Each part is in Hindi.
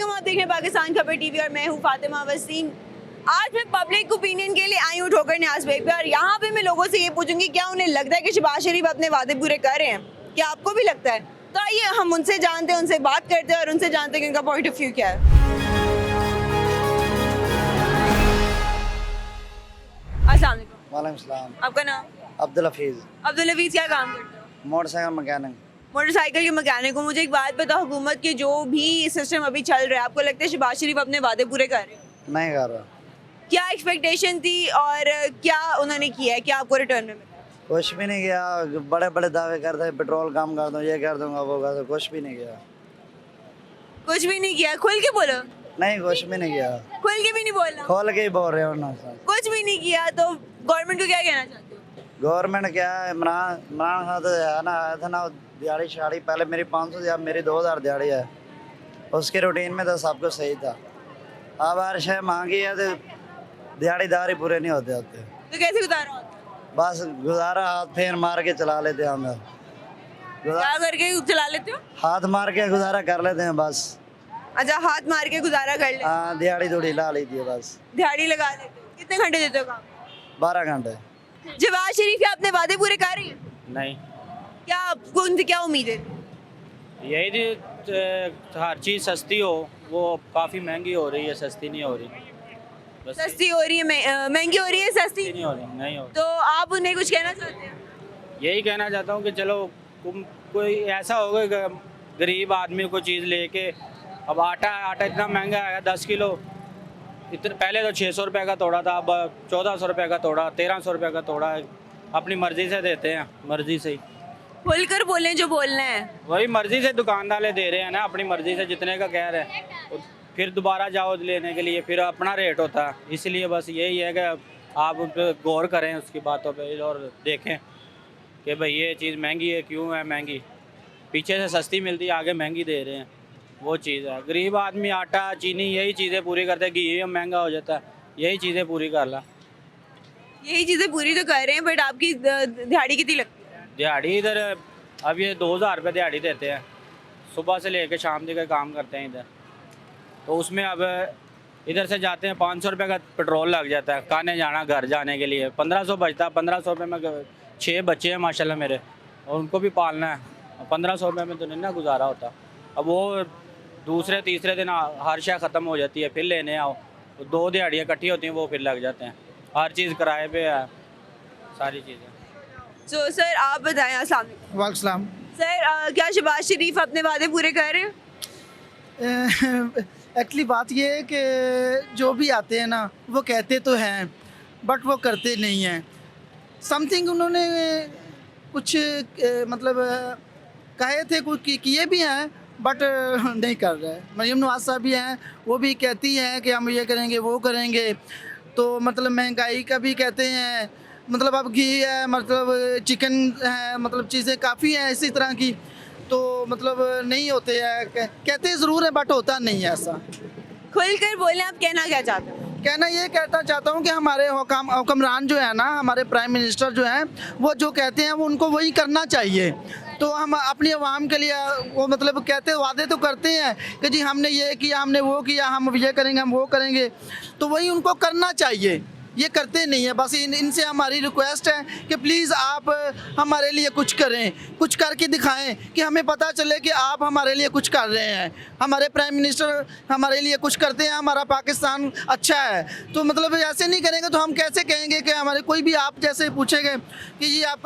अस्सलाम, आप देख रहे हैं पाकिस्तान खबर टीवी और मैं हूं फातिमा वसीम। आज मैं पब्लिक ओपिनियन के लिए आई हूं ठोकर न्याज पे और यहाँ पे मैं लोगों से ये पूछूंगी क्या उन्हें लगता है कि शहबाज शरीफ अपने वादे पूरे कर रहे हैं, क्या आपको भी लगता है? तो आइए हम उनसे जानते हैं, उनसे बात करते हैं और उनसे जानते हैं कि उनका पॉइंट ऑफ व्यू क्या है। अस्सलाम वालेकुम। वालेकुम सलाम। आपका नाम? अब्दुल हफीज़। अब्दुल हफीज, क्या काम करते हो? Motorcycle mechanic. मोटरसाइकिल के मैकेनिक को। मुझे एक बात बताओ, हुकूमत के जो भी सिस्टम अभी चल रहा है, आपको लगता है शहबाज शरीफ अपने वादे पूरे कर रहे हैं? नहीं कर रहा। क्या एक्सपेक्टेशन थी और क्या उन्होंने किया है, क्या आपको रिटर्न में मिला? कुछ भी नहीं किया। बड़े बड़े दावे करते हैं, पेट्रोल कम कर दूँ, ये कर दूंगा, वो कर दूँ, कुछ भी नहीं किया। कुछ भी नहीं किया? खुल के बोलो। नहीं, कुछ भी नहीं किया। खुल के भी नहीं बोलना? खोल के ही बोल रहे हो ना सर। कुछ भी नहीं किया तो गवर्नमेंट को क्या कहना चाहते हो? गवर्नमेंट क्या है, इमरान खान तो है ना, आया था ना दिहाड़ी शाड़ी, पहले मेरी 500 दिहाड़ी, अब मेरी 2000 दिहाड़ी है। उसके रूटीन में तो सब कुछ सही था। अब हर शय मांगी है तो दिहाड़ीदार ही पूरे नहीं होते। तो कैसे गुजारा होता है? बस गुजारा हाथ फेर मार के चला लेते हैं हम। क्या करके चला लेते हो? हाथ मार के गुजारा कर लेते हैं बस। अच्छा, हाथ मार के गुजारा कर लेते हो? हाँ, दिहाड़ी थोड़ी ला लेती है बस। दिहाड़ी लगा लेते हो? कितने घंटे देते हो काम? 12 घंटे। शहबाज शरीफ क्या अपने वादे पूरे कर रही है? नहीं, क्या आपको उनसे क्या उम्मीद है? यही हर चीज़ सस्ती हो, वो काफ़ी महंगी हो रही है, सस्ती नहीं हो रही। बस सस्ती हो रही है, महंगी हो रही है, सस्ती नहीं हो रही, नहीं हो तो आप उन्हें कुछ कहना चाहते हैं? रही। यही कहना चाहता हूँ कि चलो कोई ऐसा होगा गरीब आदमी को चीज़ लेके, अब आटा इतना महंगा है, 10 किलो इतने, पहले तो 600 रुपये का तोड़ा था, अब 1400 रुपये का तोड़ा, 1300 रुपये का तोड़ा है। अपनी मर्ज़ी से देते हैं, मर्ज़ी से ही। खुलकर बोलें जो बोलना है। वही मर्ज़ी से दुकानदार दे रहे हैं ना, अपनी मर्ज़ी से जितने का कह रहे हैं, फिर दोबारा जाओ लेने के लिए, फिर अपना रेट होता है। इसलिए बस यही है कि आप उन पर गौर करें, उसकी बातों पे, और देखें कि भाई ये चीज़ महंगी है, क्यों है महंगी, पीछे से सस्ती मिलती है, आगे महंगी दे रहे हैं, वो चीज़ है। गरीब आदमी आटा चीनी यही चीज़ें पूरी करते हैं, घी महंगा हो जाता है, यही चीज़ें पूरी कर ला। यही चीजें पूरी तो कर रहे हैं, बट आपकी दिहाड़ी कितनी लगती है? दिहाड़ी इधर अब ये 2000 रुपये दिहाड़ी देते हैं, सुबह से लेकर शाम तक काम करते हैं इधर। तो उसमें अब इधर से जाते हैं 500 रुपये का पेट्रोल लग जाता है, खाने जाना, घर जाने के लिए 1500 बचता है। 1500 रुपये में 6 बच्चे हैं माशाल्लाह मेरे, और उनको भी पालना है। 1500 रुपये में तो नहीं ना गुजारा होता। अब वो दूसरे तीसरे दिन हर शय ख़त्म हो जाती है, फिर लेने आओ, तो 2 दिहाड़ियाँ इकट्ठी होती हैं, वो फिर लग जाते हैं। हर चीज़ किराए पे है, सारी चीज़ें। तो सर आप बताएं। अस्सलाम वालेकुम। वालेकुम सलाम। सर क्या शहबाज शरीफ अपने वादे पूरे कर रहे हैं? एक्चुअली बात ये है कि जो भी आते हैं ना, वो कहते तो हैं बट वो करते नहीं हैं। समथिंग उन्होंने कुछ मतलब कहे थे, कुछ किए भी हैं बट नहीं कर रहे। मरीम नवाज साहब भी हैं, वो भी कहती हैं कि हम ये करेंगे, वो करेंगे। तो मतलब महंगाई का भी कहते हैं, मतलब अब घी है, मतलब चिकन है, मतलब चीज़ें काफ़ी हैं इसी तरह की। तो मतलब नहीं होते हैं, कहते ज़रूर है बट होता नहीं है ऐसा। खुलकर बोलें, आप कहना क्या चाहते हैं? कहना ये कहना चाहता हूँ कि हमारे हुक्मरान जो है ना, हमारे प्राइम मिनिस्टर जो हैं, वो जो कहते हैं वो उनको वही करना चाहिए। तो हम अपनी आवाम के लिए वो मतलब कहते वादे तो करते हैं कि जी हमने ये किया, हमने वो किया, हम ये करेंगे, हम वो करेंगे, तो वही उनको करना चाहिए। ये करते नहीं है। बस इनसे हमारी रिक्वेस्ट है कि प्लीज़ आप हमारे लिए कुछ करें, कुछ करके दिखाएं कि हमें पता चले कि आप हमारे लिए कुछ कर रहे हैं। हमारे प्राइम मिनिस्टर हमारे लिए कुछ करते हैं, हमारा पाकिस्तान अच्छा है। तो मतलब ऐसे नहीं करेंगे तो हम कैसे कहेंगे कि हमारे कोई भी आप जैसे पूछेंगे कि जी आप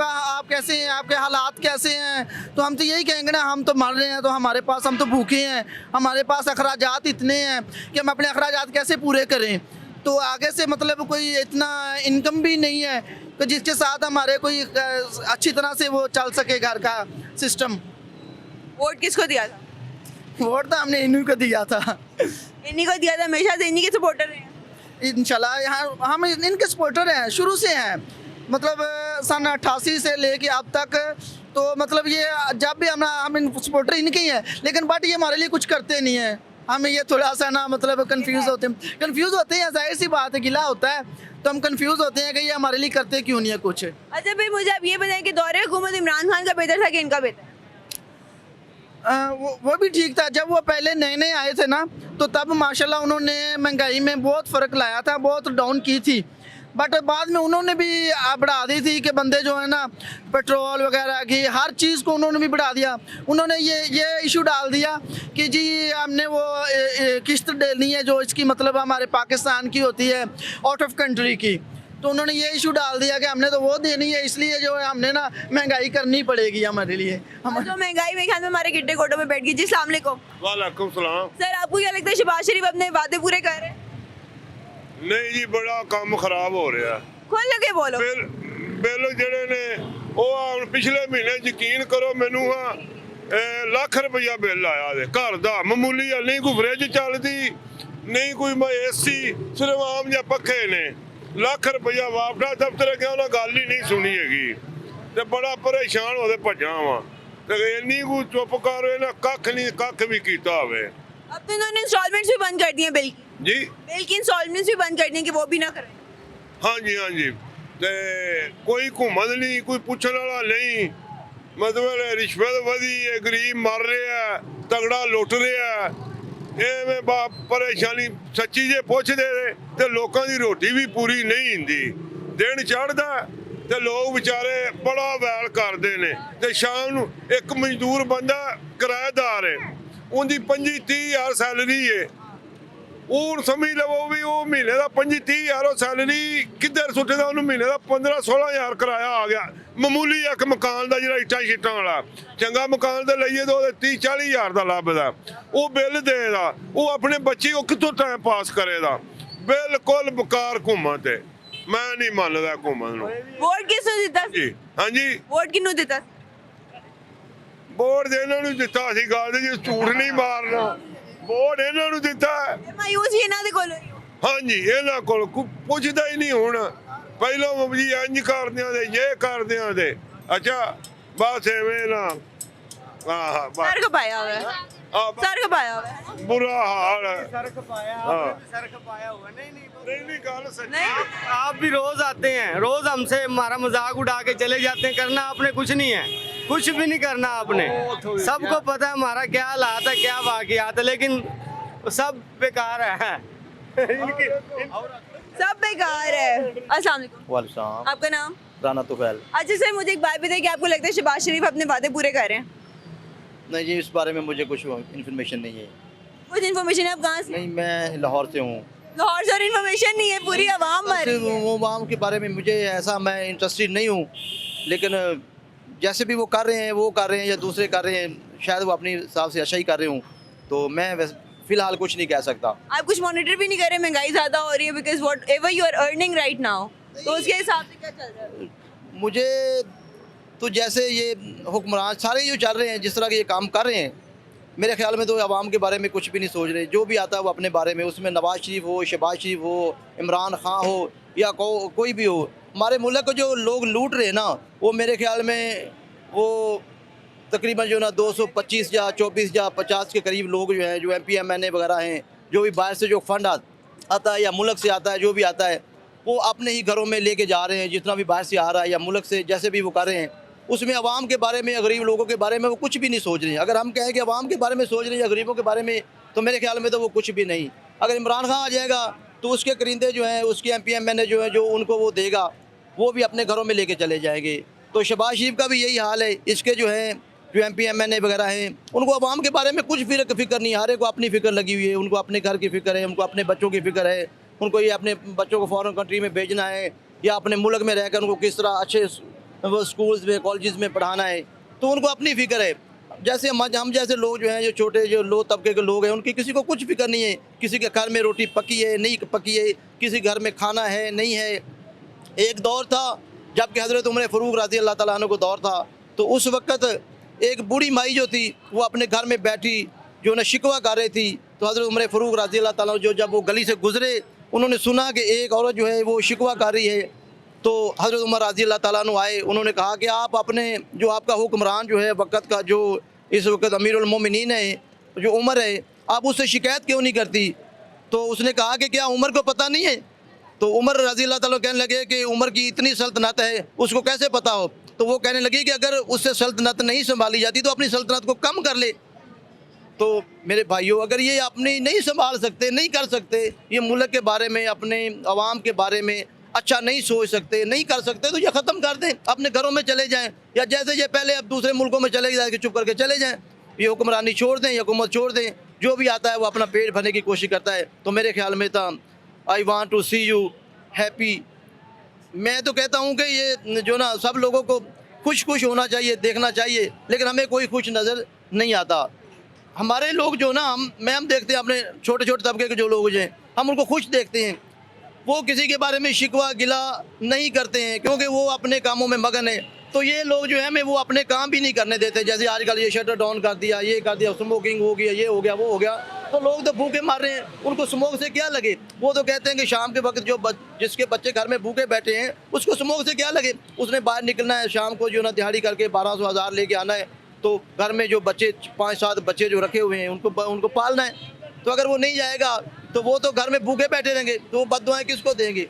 कैसे हैं, आपके हालात कैसे हैं, तो हम तो यही कहेंगे ना, हम तो मर रहे हैं, तो हमारे पास, हम तो भूखे हैं, हमारे पास अखराजात इतने हैं कि हम अपने अखराजात कैसे पूरे करें। तो आगे से मतलब कोई इतना इनकम भी नहीं है कि जिसके साथ हमारे कोई अच्छी तरह से वो चल सके घर का सिस्टम। वोट किसको दिया था? वोट तो हमने इन्हीं को दिया था। इन्हीं को दिया था? हमेशा से इन्हीं के सपोर्टर हैं? इंशाल्लाह यहाँ हम इनके सपोर्टर हैं, शुरू से हैं, मतलब सन 88 से लेके अब तक। तो मतलब ये जब भी हम सपोर्टर इनके ही हैं, लेकिन बट ये हमारे लिए कुछ करते नहीं हैं। हमें ये थोड़ा सा ना मतलब कंफ्यूज होते हैं, जाहिर सी बात है, गिला होता है तो हम कंफ्यूज होते हैं कि ये हमारे लिए करते क्यों नहीं है कुछ। अच्छा भाई, मुझे आप ये बताएं कि दौरे हुकूमत इमरान खान का बेहतर था कि इनका बेहतर? वो भी ठीक था। जब वो पहले नए नए आए थे ना, तो तब माशाल्लाह उन्होंने महंगाई में बहुत फ़र्क लाया था, बहुत डाउन की थी। बट बाद में उन्होंने भी बढ़ा दी थी कि बंदे जो है ना पेट्रोल वगैरह की हर चीज़ को उन्होंने भी बढ़ा दिया। उन्होंने ये इशू डाल दिया कि जी हमने वो किस्त देनी है जो इसकी मतलब हमारे पाकिस्तान की होती है आउट ऑफ कंट्री की, तो उन्होंने ये इशू डाल दिया कि हमने तो वो देनी है, इसलिए जो है हमने ना महंगाई करनी पड़ेगी हमारे लिए। हम जो महंगाई में ख्याल में हमारे गिट्टे कोटों में बैठ गई। जी अस्सलाम वालेकुम। वालेकुम सलाम। सर आपको क्या लगता है शहबाज शरीफ अपने वादे पूरे कर रहे हैं? नहीं जी, बड़ा काम खराब हो रहा। खोल के बोलो। बिल ਜਿਹੜੇ ਨੇ ਉਹ ਹੁਣ ਪਿਛਲੇ ਮਹੀਨੇ ਯਕੀਨ ਕਰੋ ਮੈਨੂੰ ਲੱਖ ਰੁਪਇਆ ਬਿੱਲ ਆਇਆ ਦੇ ਘਰ ਦਾ ਮਾਮੂਲੀ ਆ, ਨਹੀਂ ਕੋਈ ਫ੍ਰਿਜ ਚੱਲਦੀ, ਨਹੀਂ ਕੋਈ ਏਸੀ, ਸਿਰਫ ਆਮ ਜਿਹਾ ਪੱਖੇ ਨੇ। ਲੱਖ ਰੁਪਇਆ ਵਾਪਦਾ ਦਫ਼ਤਰ ਗਿਆ, ਉਹਨਾਂ ਗੱਲ ਹੀ ਨਹੀਂ ਸੁਣੀ ਹੈਗੀ ਤੇ ਬੜਾ ਪਰੇਸ਼ਾਨ ਹੋਦੇ ਭੱਜਾਂ ਵਾਂ ਤੇ ਇੰਨੀ ਕੋ ਚੁੱਪ ਕਰ ਇਹਨਾਂ ਕੱਖ ਵੀ ਕੀਤਾ ਹੋਵੇ। अब तो इन्होंने इंस्टॉलमेंट्स भी बंद कर दिए बिल की। जी की इंस्टॉलमेंट्स भी बंद कर दिए कि वो भी ना करें। ਹਾਂਜੀ ਹਾਂਜੀ ਤੇ ਕੋਈ ਘੁੰਮਣ ਨਹੀਂ, ਕੋਈ ਪੁੱਛਣ ਵਾਲਾ ਨਹੀਂ। ਮਤਲਬ ਰਿਸ਼ਵਤ ਵਧੀ ਹੈ, ਗਰੀਬ ਮਰ ਰਿਹਾ, ਤਗੜਾ ਲੁੱਟ ਰਿਹਾ, ਐਵੇਂ ਬਾ ਪਰੇਸ਼ਾਨੀ। ਸੱਚੀ ਜੇ ਪੁੱਛਦੇ ਤੇ ਲੋਕਾਂ ਦੀ ਰੋਟੀ ਵੀ ਪੂਰੀ ਨਹੀਂ ਹੁੰਦੀ। ਦਿਨ ਚੜ੍ਹਦਾ ਤੇ ਲੋਕ ਵਿਚਾਰੇ ਬੜਾ ਵੈਲ ਕਰਦੇ ਨੇ ਤੇ ਸ਼ਾਮ ਨੂੰ ਇੱਕ ਮਜ਼ਦੂਰ ਬੰਦਾ ਕਿਰਾਏਦਾਰ ਹੈ, ਉਹਦੀ 25-30 ਹਜ਼ਾਰ ਸੈਲਰੀ ਹੈ। ਉਹ ਸਮਝ ਲਵੋ ਵੀ ਉਹ ਮਹੀਨੇ ਦਾ 25-30 ਹਜ਼ਾਰ ਉਹ ਸੈਲਰੀ ਕਿੱਧਰ ਸੁੱਟਦਾ, ਉਹਨੂੰ ਮਹੀਨੇ ਦਾ 15-16 ਹਜ਼ਾਰ ਕਿਰਾਇਆ ਆ ਗਿਆ। ਮਾਮੂਲੀ ਇੱਕ ਮਕਾਨ ਦਾ ਜਿਹੜਾ ਇੱਟਾਂ ਸ਼ੀਟਾਂ ਵਾਲਾ ਚੰਗਾ ਮਕਾਨ ਤੇ ਲਈਏ ਤਾਂ ਉਹਦੇ 30-40 ਹਜ਼ਾਰ ਦਾ ਲੱਭਦਾ। ਉਹ ਬਿੱਲ ਦੇਦਾ, ਉਹ ਆਪਣੇ ਬੱਚੇ ਉਹ ਕਿੱਥੋਂ ਟਾਈਮ ਪਾਸ ਕਰੇਗਾ। ਬਿਲਕੁਲ ਬੇਕਾਰ ਘੁੰਮਣ ਤੇ ਮੈਂ ਨਹੀਂ ਮੰਨਦਾ ਘੁੰਮਣ ਨੂੰ। वोट किसने दिता? ਜੀ ਹਾਂਜੀ, वोट किन्नू दिता? ਵੋਟ ਦੇ ਇਹਨਾਂ ਨੂੰ ਦਿੱਤਾ ਸੀ, ਗੱਲ ਜੀ ਝੂਠ ਨਹੀਂ ਮਾਰਨਾ। ਵੋਟ ਇਹਨਾਂ ਨੂੰ ਦਿੱਤਾ। मायूस ही ना दे कोलो। ਹਾਂਜੀ, ਇਹਨਾਂ ਕੋਲ ਕੋਈ ਪੁੱਛਦਾ ਹੀ ਨਹੀਂ ਹੁਣ। ਪਹਿਲਾਂ ਜੀ ਇੰਜ ਕਰਦਿਆਂ ਦੇ ਇਹ ਕਰਦਿਆਂ ਦੇ ਅੱਛਾ ਬਸ ਐਵੇਂ ਨਾ ਆਹ ਬਸ सर खपाया हुआ है। सर खपाया हुआ है। ਬੁਰਾ ਹਾਲ ਹੈ। सर खपाया हाँ। आपने भी सर खपाया हुआ नहीं ਨਹੀਂ ਗੱਲ ਸੱਚੀ। नहीं आप भी रोज आते हैं, रोज हमसे हमारा मजाक उड़ा के चले जाते हैं। करना आपने कुछ नहीं है, कुछ भी नहीं करना आपने। सबको पता है हमारा क्या हालात है, क्या वाकयात है, लेकिन सब बेकार है। सब बेकार है। अस्सलाम वालेकुम। वालेकुम आपका नाम? राना तुफैल। अच्छा सर मुझे एक बात बताइए कि आपको लगता है शहबाज शरीफ अपने वादे पूरे कर रहे हैं? नहीं जी, इस बारे में मुझे कुछ इन्फॉर्मेशन नहीं है। कुछ इन्फॉर्मेशन है आप कहाँ से? नहीं, मैं लाहौर से हूँ। लाहौर से और इन्फॉर्मेशन नहीं है, पूरी आवाम मर रही है। वो आवाम के बारे में मुझे ऐसा मैं इंटरेस्टेड नहीं हूँ, लेकिन जैसे भी वो कर रहे हैं वो कर रहे हैं या दूसरे कर रहे हैं, शायद वो अपने हिसाब से अच्छा ही कर रहे हूँ, तो मैं फ़िलहाल कुछ नहीं कह सकता। आप कुछ मॉनिटर भी नहीं कर रहे, महंगाई ज़्यादा हो रही है because whatever you are earning right now, तो उसके हिसाब से क्या चल रहा है? मुझे तो जैसे ये हुक्मरान सारे जो चल रहे हैं, जिस तरह के ये काम कर रहे हैं, मेरे ख्याल में तो आवाम के बारे में कुछ भी नहीं सोच रहे। जो भी आता है वो अपने बारे में, उसमें नवाज शरीफ हो, शहबाज शरीफ हो, इमरान खान हो या कोई भी हो, हमारे मुल्क को जो लोग लूट रहे हैं ना, वो मेरे ख्याल में वो तकरीबन जो ना 225 या 24 या 50 के करीब लोग जो हैं, जो MPMNA वगैरह हैं, जो भी बाहर से जो फंड आता है या मुल्क से आता है, जो भी आता है वो अपने ही घरों में लेके जा रहे हैं। जितना भी बाहर से आ रहा है या मुल्क से जैसे भी वो कर रहे हैं, उसमें अवाम के बारे में, गरीब लोगों के बारे में वो कुछ भी नहीं सोच रहे हैं। अगर हम कहें कि अवाम के बारे में सोच रहे हैं या गरीबों के बारे में, तो मेरे ख्याल में तो वो कुछ भी नहीं। अगर इमरान खान आ जाएगा तो उसके करिंदे जो हैं, उसके MPMNA जो है, जो उनको वो देगा, वो भी अपने घरों में लेके चले जाएंगे। तो शहबाज शरीफ का भी यही हाल है। इसके जो हैं, जो MPMNA वगैरह हैं, उनको अवाम के बारे में कुछ फिक्र नहीं है। हर एक को अपनी फ़िक्र लगी हुई है। उनको अपने घर की फ़िक्र है, उनको अपने बच्चों की फ़िक्र है, उनको ये अपने बच्चों को फॉरेन कंट्री में भेजना है या अपने मुल्क में रहकर उनको किस तरह अच्छे वो स्कूल्स में, कॉलेजेस में पढ़ाना है, तो उनको अपनी फ़िक्र है। जैसे हम जैसे लोग जो हैं, जो छोटे जो लो तबके के लोग हैं, उनकी किसी को कुछ फ़िक्र नहीं है। किसी के घर में रोटी पकी है, नहीं पकी है, किसी घर में खाना है, नहीं है। एक दौर था जबकि हज़रत उमर फ़ारूक रज़ी अल्लाह तआला अन्हु को दौर था, तो उस वक़्त एक बूढ़ी माई जो थी वो अपने घर में बैठी जो ना शिकवा कर रही थी, तो हज़रत उमर फ़ारूक रज़ी अल्लाह तआला जो जब वो गली से गुज़रे, उन्होंने सुना कि एक औरत जो है वो शिकवा कर रही है, तो हज़रत उमर रज़ी अल्लाह तआला अन्हु आए। उन्होंने कहा कि आप अपने जो आपका हुक्मरान जो है वक़्त का, जो इस वक्त अमीरुल मोमिनीन है, जो उमर है, आप उससे शिकायत क्यों नहीं करती? तो उसने कहा कि क्या उमर को पता नहीं है? तो उमर रज़ी अल्लाह तआला कहने लगे कि उमर की इतनी सल्तनत है, उसको कैसे पता हो? तो वो कहने लगी कि अगर उससे सल्तनत नहीं संभाली जाती तो अपनी सल्तनत को कम कर ले। तो मेरे भाइयों, अगर ये अपनी नहीं संभाल सकते, नहीं कर सकते, ये मुल्क के बारे में, अपने अवाम के बारे में अच्छा नहीं सोच सकते, नहीं कर सकते, तो ये ख़त्म कर दें, अपने घरों में चले जाएं, या जैसे ये पहले अब दूसरे मुल्कों में चले जाए कि चुप करके चले जाएं, ये हुक्मरानी छोड़ दें, ये हुकूमत छोड़ दें, जो भी आता है वो अपना पेट भरने की कोशिश करता है। तो मेरे ख्याल में था I want to see you happy. मैं तो कहता हूँ कि ये जो ना सब लोगों को खुश खुश होना चाहिए, देखना चाहिए, लेकिन हमें कोई खुश नज़र नहीं आता। हमारे लोग जो ना हम देखते हैं अपने छोटे छोटे तबके के जो लोग हैं, हम उनको खुश देखते हैं, वो किसी के बारे में शिकवा गिला नहीं करते हैं क्योंकि वो अपने कामों में मगन है। तो ये लोग जो है हमें वो अपने काम भी नहीं करने देते, जैसे आजकल ये शटर डाउन कर दिया, ये कर दिया, स्मोकिंग हो गया, ये हो गया, वो हो गया, तो लोग तो भूखे मर रहे हैं, उनको स्मोक से क्या लगे। वो तो कहते हैं कि शाम के वक्त जो जिसके बच्चे घर में भूखे बैठे हैं उसको स्मोक से क्या लगे, उसने बाहर निकलना है, शाम को जो ना दिहाड़ी करके 1200 1000 लेके आना है, तो घर में जो बच्चे 5-7 बच्चे जो रखे हुए हैं उनको पालना है। तो अगर वो नहीं जाएगा तो वो तो घर में भूखे बैठे रहेंगे, तो वो बद्दुआएं किसको देंगे,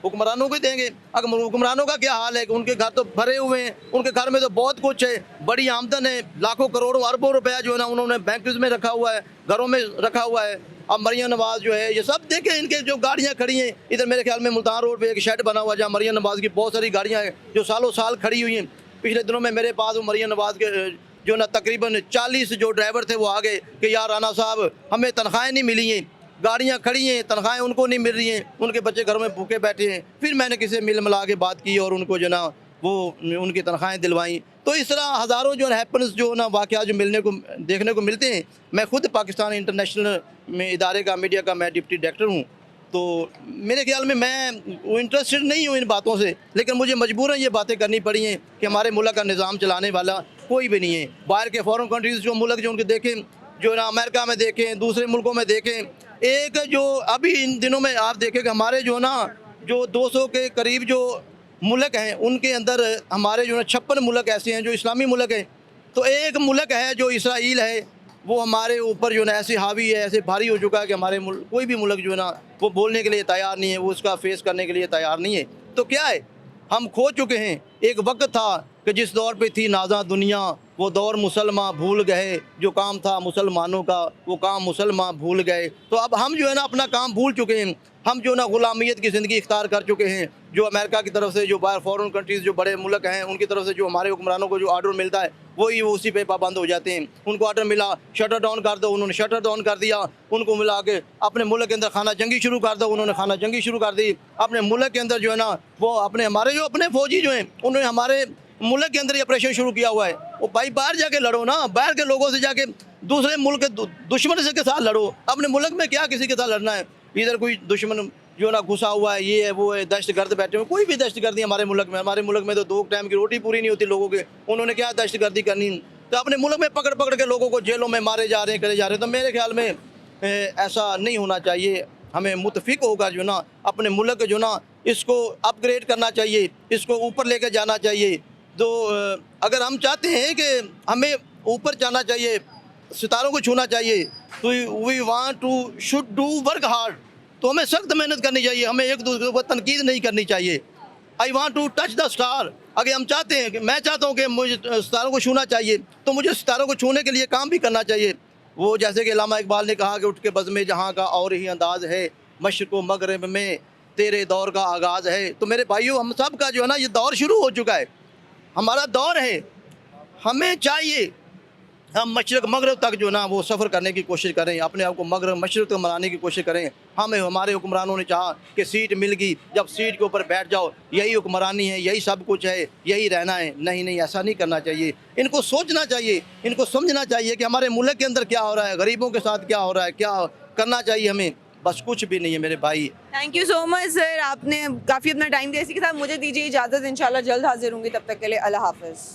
हुक्मरानों को देंगे। अगर हुक्मरानों का क्या हाल है कि उनके घर तो भरे हुए हैं, उनके घर में तो बहुत कुछ है, बड़ी आमदन है, लाखों करोड़ों अरबों रुपया जो है ना उन्होंने बैंक में रखा हुआ है, घरों में रखा हुआ है। अब मरियम नवाज जो है, ये सब देखें इनके जो गाड़ियाँ खड़ी हैं, इधर मेरे ख्याल में मुल्तान रोड पे एक शेड बना हुआ है जहाँ मरियम नवाज की बहुत सारी गाड़ियाँ हैं जो सालों साल खड़ी हुई हैं। पिछले दिनों में मेरे पास वो मरियम नवाज के जो ना तकरीबन 40 जो ड्राइवर थे वो आ गए कि यार राना साहब हमें तनख्वाहें नहीं मिली हैं, गाड़ियाँ खड़ी हैं, तनख्वाहें उनको नहीं मिल रही हैं, उनके बच्चे घरों में भूखे बैठे हैं। फिर मैंने किसी मिल मिला के बात की और उनको जो ना वो उनकी तनख्वाहें दिलवाई। तो इस तरह हज़ारों जो हैपन्स जो ना वाक़या जो मिलने को देखने को मिलते हैं। मैं खुद पाकिस्तान इंटरनेशनल में इदारे का मीडिया का मैं डिप्टी डायरेक्टर हूँ, तो मेरे ख्याल में मैं इंटरेस्टेड नहीं हूँ इन बातों से, लेकिन मुझे मजबूरन ये बातें करनी पड़ी हैं कि हमारे मुल्क का निज़ाम चलाने वाला कोई भी नहीं है। बाहर के फॉरेन कंट्रीज़ जो मुल्क जो उनके देखें, जो ना अमेरिका में देखें, दूसरे मुल्कों में देखें, एक जो अभी इन दिनों में आप देखें कि हमारे जो ना जो 200 के करीब जो मुल्क हैं उनके अंदर हमारे जो ना 56 मुल्क ऐसे हैं जो इस्लामी मुल्क हैं। तो एक मुल्क है जो इसराइल है, वो हमारे ऊपर जो ना ऐसे हावी है, ऐसे भारी हो चुका है कि हमारे कोई भी मुल्क जो है ना वो बोलने के लिए तैयार नहीं है, वो उसका फेस करने के लिए तैयार नहीं है। तो क्या है, हम खो चुके हैं। एक वक्त था कि जिस दौर पे थी नाज़ा दुनिया, वो दौर मुसलमान भूल गए, जो काम था मुसलमानों का वो काम मुसलमान भूल गए। तो अब हम जो है ना अपना काम भूल चुके हैं, हम जो ना ग़ुलामियत की ज़िंदगी इख्तियार कर चुके हैं। जो अमेरिका की तरफ से जो बाहर फॉरेन कंट्रीज़ जो बड़े मुल्क हैं उनकी तरफ से जो हमारे हुक्मरानों को जो आर्डर मिलता है वही वो उसी पे पाबंद हो जाते हैं। उनको आर्डर मिला शटर डाउन कर दो, उन्होंने शटर डाउन कर दिया। उनको मिला के अपने मुल्क के अंदर खाना जंगी शुरू कर दो, उन्होंने खाना जंगी शुरू कर दी। अपने मुल्क के अंदर जो है ना वो अपने हमारे जो अपने फ़ौजी जो हैं उन्होंने हमारे मुल्क के अंदर ही ऑपरेशन शुरू किया हुआ है। वो भाई बाहर जाके लड़ो ना, बाहर के लोगों से जाके दूसरे मुल्क के दुश्मन से के साथ लड़ो, अपने मुल्क में क्या किसी के साथ लड़ना है। इधर कोई दुश्मन जो ना घुसा हुआ है, ये है वो है, दहशतगर्द बैठे हुए, कोई भी दहशतगर्दी हमारे मुल्क में। हमारे मुल्क में तो 2 टाइम की रोटी पूरी नहीं होती लोगों के, उन्होंने क्या दहशतगर्दी करनी। तो अपने मुल्क में पकड़ पकड़ के लोगों को जेलों में मारे जा रहे हैं, करे जा रहे हैं। तो मेरे ख्याल में ऐसा नहीं होना चाहिए। हमें मुतफिक होकर जो ना अपने मुल्क जो ना इसको अपग्रेड करना चाहिए, इसको ऊपर लेकर जाना चाहिए। तो अगर हम चाहते हैं कि हमें ऊपर जाना चाहिए, सितारों को छूना चाहिए, तो we want to should do work hard, तो हमें सख्त मेहनत करनी चाहिए, हमें एक दूसरे के ऊपर तनकीद नहीं करनी चाहिए। I want to touch the star, अगर हम चाहते हैं कि मैं चाहता हूँ कि मुझे सितारों को छूना चाहिए, तो मुझे सितारों को छूने के लिए काम भी करना चाहिए। वो जैसे कि अल्लामा इकबाल ने कहा कि उठ के बज़्म जहाँ का और ही अंदाज़ है, मशरिक़ व मगरिब में तेरे दौर का आगाज़ है। तो मेरे भाइयों, हम सब का जो है ना ये दौर शुरू हो चुका है, हमारा दौर है। हमें चाहिए हम मशरिक़ मगरिब तक जो ना वो सफ़र करने की कोशिश करें, अपने आप को मगरिब मशरिक़ तक मनाने की कोशिश करें। हमें हमारे हुक्मरानों ने चाहा कि सीट मिल गई, जब सीट के ऊपर बैठ जाओ यही हुक्मरानी है, यही सब कुछ है, यही रहना है। नहीं नहीं, ऐसा नहीं करना चाहिए। इनको सोचना चाहिए, इनको समझना चाहिए कि हमारे मुल्क के अंदर क्या हो रहा है, गरीबों के साथ क्या हो रहा है, क्या करना चाहिए हमें। बस कुछ भी नहीं है मेरे भाई। Thank you so much sir, आपने काफ़ी अपना टाइम दिया। इसी के साथ मुझे दीजिए इजाज़त, इंशाल्लाह जल्द हाजिर होंगी, तब तक के लिए अल्लाह हाफ़िज़।